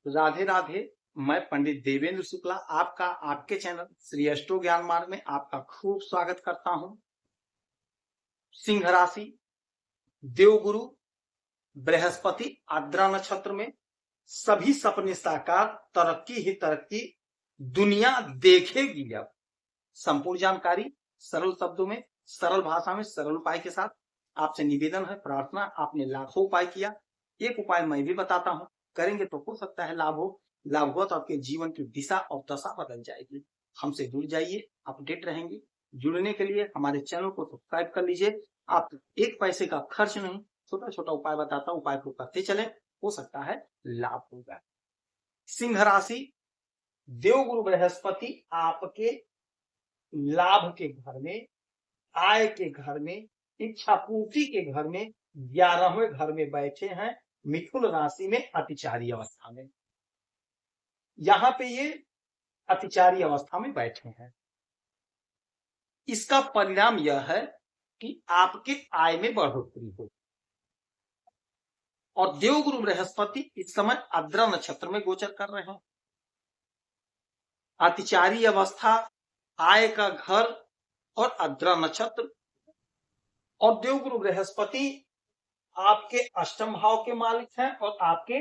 राधे राधे। मैं पंडित देवेंद्र शुक्ला आपका आपके चैनल श्री अष्टो ज्ञान मार्ग में आपका खूब स्वागत करता हूं। सिंह राशि, देवगुरु बृहस्पति आर्द्रा नक्षत्र में सभी सपने साकार, तरक्की ही तरक्की, दुनिया देखेगी। अब संपूर्ण जानकारी सरल शब्दों में, सरल भाषा में, सरल उपाय के साथ आपसे निवेदन है, प्रार्थना। आपने लाखों उपाय किया, एक उपाय मैं भी बताता हूं, करेंगे तो हो सकता है लाभ हो। लाभ हो तो आपके जीवन की दिशा और दशा बदल जाएगी। हमसे जुड़ जाइए, अपडेट रहेंगे। जुड़ने के लिए हमारे चैनल को सब्सक्राइब कर लीजिए। आप एक पैसे का खर्च नहीं, छोटा छोटा उपाय बताता हूं, उपाय को करते चले, हो सकता है लाभ होगा। सिंह राशि, देवगुरु बृहस्पति आपके लाभ के घर में, आय के घर में, इच्छा पूर्ति के घर में, 11वें घर में बैठे हैं। मिथुन राशि में अतिचारी अवस्था में, यहां पे ये अतिचारी अवस्था में बैठे हैं। इसका परिणाम यह है कि आपके आय में बढ़ोतरी हो। और देवगुरु बृहस्पति इस समय आर्द्रा नक्षत्र में गोचर कर रहे हैं। अतिचारी अवस्था, आय का घर और आर्द्रा नक्षत्र, और देवगुरु बृहस्पति आपके अष्टम भाव के मालिक हैं और आपके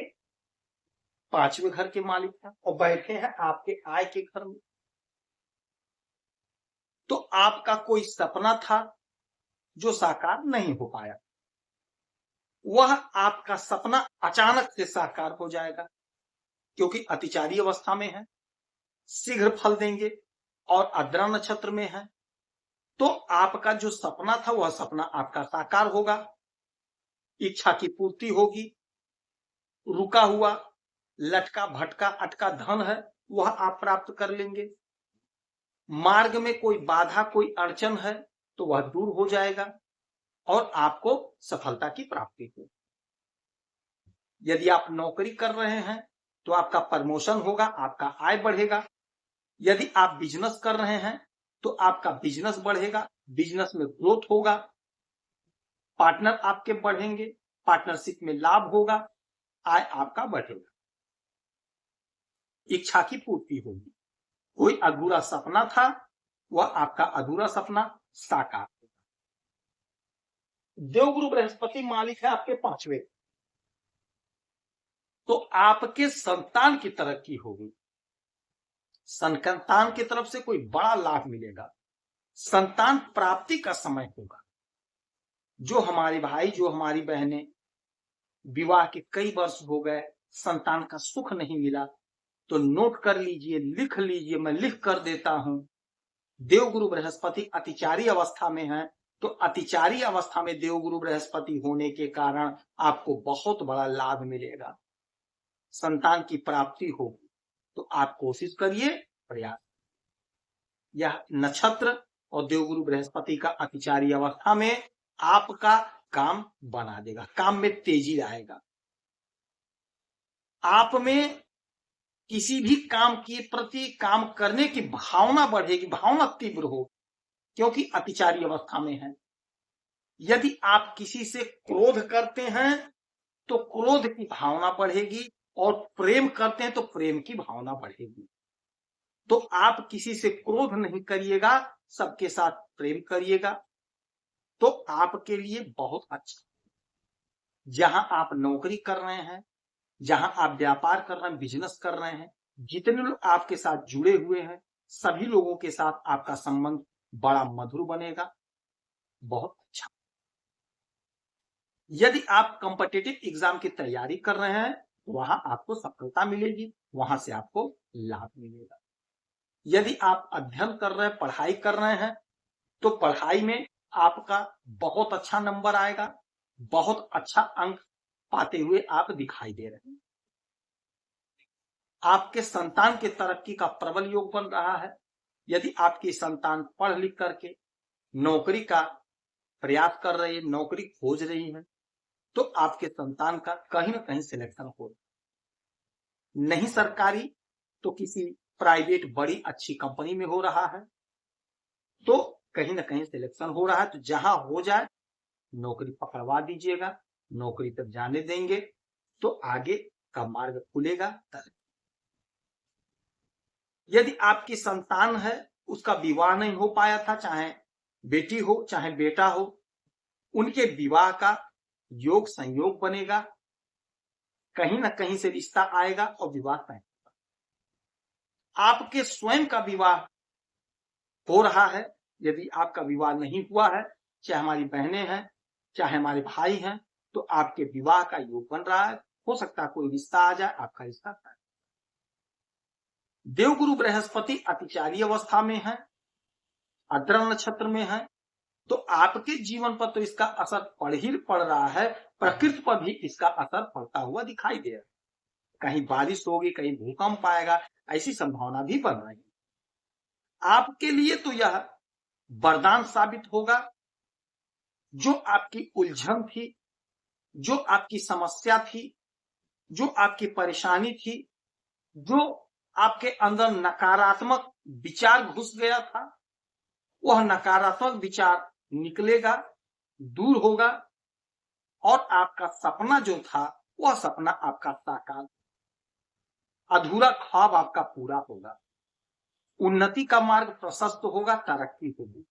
5वें घर के मालिक हैं, और बैठे हैं आपके आय के घर में। तो आपका कोई सपना था जो साकार नहीं हो पाया, वह आपका सपना अचानक से साकार हो जाएगा, क्योंकि अतिचारी अवस्था में है, शीघ्र फल देंगे और आर्द्रा नक्षत्र में है। तो आपका जो सपना था वह सपना आपका साकार होगा, इच्छा की पूर्ति होगी, रुका हुआ लटका भटका अटका धन है वह आप प्राप्त कर लेंगे। मार्ग में कोई बाधा, कोई अड़चन है तो वह दूर हो जाएगा और आपको सफलता की प्राप्ति हो। यदि आप नौकरी कर रहे हैं तो आपका प्रमोशन होगा, आपका आय बढ़ेगा। यदि आप बिजनेस कर रहे हैं तो आपका बिजनेस बढ़ेगा, बिजनेस में ग्रोथ होगा, पार्टनर आपके बढ़ेंगे, पार्टनरशिप में लाभ होगा, आय आपका बढ़ेगा, इच्छा की पूर्ति होगी। कोई अधूरा सपना था वह आपका अधूरा सपना साकार होगा। देवगुरु बृहस्पति मालिक है आपके 5वें, तो आपके संतान की तरक्की होगी, संतान की तरफ से कोई बड़ा लाभ मिलेगा, संतान प्राप्ति का समय होगा। जो हमारे भाई, जो हमारी बहनें विवाह के कई वर्ष हो गए, संतान का सुख नहीं मिला, तो नोट कर लीजिए, लिख लीजिए, मैं लिख कर देता हूं। देवगुरु बृहस्पति अतिचारी अवस्था में है, तो अतिचारी अवस्था में देवगुरु बृहस्पति होने के कारण आपको बहुत बड़ा लाभ मिलेगा, संतान की प्राप्ति होगी। तो आप कोशिश करिए, प्रयास। यह नक्षत्र और देवगुरु बृहस्पति का अतिचारी अवस्था में आपका काम बना देगा, काम में तेजी आएगा, आप में किसी भी काम के प्रति काम करने की भावना बढ़ेगी, भावना तीव्र हो, क्योंकि अतिचारी अवस्था में है। यदि आप किसी से क्रोध करते हैं तो क्रोध की भावना बढ़ेगी, और प्रेम करते हैं तो प्रेम की भावना बढ़ेगी। तो आप किसी से क्रोध नहीं करिएगा, सबके साथ प्रेम करिएगा, तो आपके लिए बहुत अच्छा। जहां आप नौकरी कर रहे हैं, जहां आप व्यापार कर रहे हैं, बिजनेस कर रहे हैं, जितने लोग आपके साथ जुड़े हुए हैं, सभी लोगों के साथ आपका संबंध बड़ा मधुर बनेगा, बहुत अच्छा। यदि आप कॉम्पिटिटिव एग्जाम की तैयारी कर रहे हैं, वहां आपको सफलता मिलेगी, वहां से आपको लाभ मिलेगा। यदि आप अध्ययन कर रहे हैं, पढ़ाई कर रहे हैं, तो पढ़ाई में आपका बहुत अच्छा नंबर आएगा, बहुत अच्छा अंक पाते हुए आप दिखाई दे रहे हैं। आपके संतान के तरक्की का प्रबल योग बन रहा है। यदि आपकी संतान पढ़ लिख करके नौकरी का प्रयास कर रही है, नौकरी खोज रही है, तो आपके संतान का कहीं ना कहीं सिलेक्शन हो, नहीं सरकारी तो किसी प्राइवेट बड़ी अच्छी कंपनी में हो रहा है, तो कहीं ना कहीं सिलेक्शन हो रहा है। तो जहां हो जाए नौकरी पकड़वा दीजिएगा, नौकरी तक जाने देंगे तो आगे का मार्ग खुलेगा। यदि आपकी संतान है, उसका विवाह नहीं हो पाया था, चाहे बेटी हो चाहे बेटा हो, उनके विवाह का योग संयोग बनेगा, कहीं ना कहीं से रिश्ता आएगा और विवाह तय होगा। आपके स्वयं का विवाह हो रहा है, यदि आपका विवाह नहीं हुआ है, चाहे हमारी बहनें हैं चाहे हमारे भाई हैं, तो आपके विवाह का योग बन रहा है। हो सकता है कोई रिश्ता आ जाए, आपका रिश्ता तय। देवगुरु बृहस्पति अतिचारी अवस्था में है, अद्रा नक्षत्र में है, तो आपके जीवन पर तो इसका असर पड़ रहा है, प्रकृति पर भी इसका असर पड़ता हुआ दिखाई दे रहा है। कहीं बारिश होगी, कहीं भूकंप आएगा, ऐसी संभावना भी बन रही है। आपके लिए तो यह वरदान साबित होगा। जो आपकी उलझन थी, जो आपकी समस्या थी, जो आपकी परेशानी थी, जो आपके अंदर नकारात्मक विचार घुस गया था, वह नकारात्मक विचार निकलेगा, दूर होगा, और आपका सपना जो था वह सपना आपका साकार, अधूरा ख्वाब आपका पूरा होगा। उन्नति का मार्ग प्रशस्त होगा, तरक्की होगी।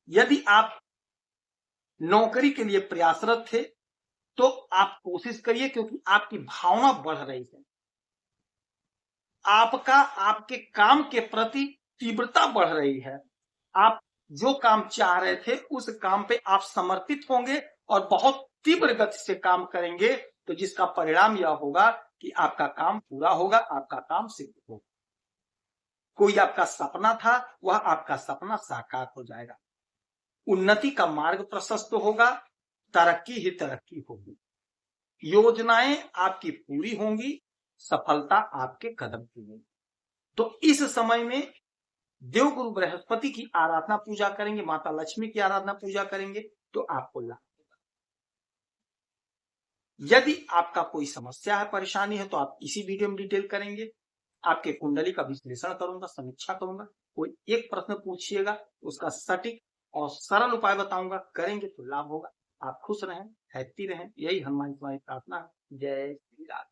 यदि आप नौकरी के लिए प्रयासरत थे तो आप कोशिश करिए, क्योंकि आपकी भावना बढ़ रही है, आपका आपके काम के प्रति तीव्रता बढ़ रही है। आप जो काम चाह रहे थे उस काम पे आप समर्पित होंगे और बहुत तीव्र गति से काम करेंगे, तो जिसका परिणाम यह होगा कि आपका काम पूरा होगा, आपका काम सिद्ध होगा। कोई आपका सपना था, वह आपका सपना साकार हो जाएगा। उन्नति का मार्ग प्रशस्त होगा, तरक्की ही तरक्की होगी, योजनाएं आपकी पूरी होंगी, सफलता आपके कदम चूमेगी। तो इस समय में देवगुरु बृहस्पति की आराधना पूजा करेंगे, माता लक्ष्मी की आराधना पूजा करेंगे, तो आपको लाभ होगा। यदि आपका कोई समस्या है, परेशानी है, तो आप इसी वीडियो में डिटेल करेंगे। आपके कुंडली का विश्लेषण करूंगा, समीक्षा करूंगा। कोई एक प्रश्न पूछिएगा, उसका सटीक और सरल उपाय बताऊंगा, करेंगे तो लाभ होगा। आप खुश रहें, हैप्पी रहें, यही हनुमान की प्रार्थना है। जय श्री राम।